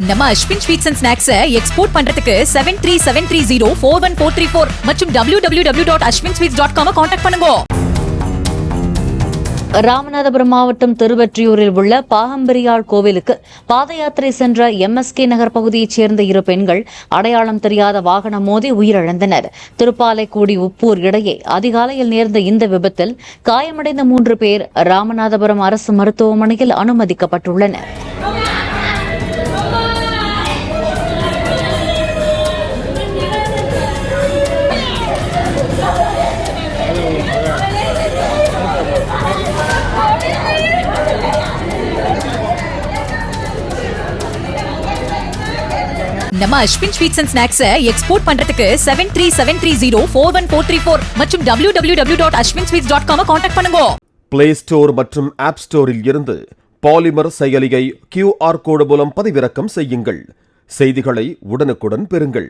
நம்ம Ashwin sweets and snacks export பண்றதுக்கு 7373041434 மற்றும் www.ashwinsweets.com கான்டாக்ட் பண்ணுங்க. ராமநாதபுரம் மாவட்டம் திருவெற்றியூரில் உள்ள பாகம்பரியாள் கோவிலுக்கு பாத யாத்திரை சென்ற MSK நகர் பகுதியைச் சேர்ந்த 2 பெண்கள் அடையாளம் தெரியாத வாகனம் மோதி உயிரிழந்தனர். திருப்பாலைக்குடி உப்பூர் இடையே அதிகாலையில் நேர்ந்த இந்த விபத்தில் காயமடைந்த 3 பேர் ராமநாதபுரம் அரசு மருத்துவமனையில் அனுமதிக்கப்பட்டுள்ளனர். நம்ம Ashwin sweets and snacks export பண்றதுக்கு 7373041434 மற்றும் www.ashwinsweets.com கான்டாக்ட் பண்ணுங்க. பிளே ஸ்டோர் மற்றும் ஆப் ஸ்டோரில் இருந்து பாலிமர் செயலியை QR கோடு மூலம் பதிவிறக்கம் செய்யுங்கள். செய்திகளை உடனுக்குடன் பெறுங்கள்.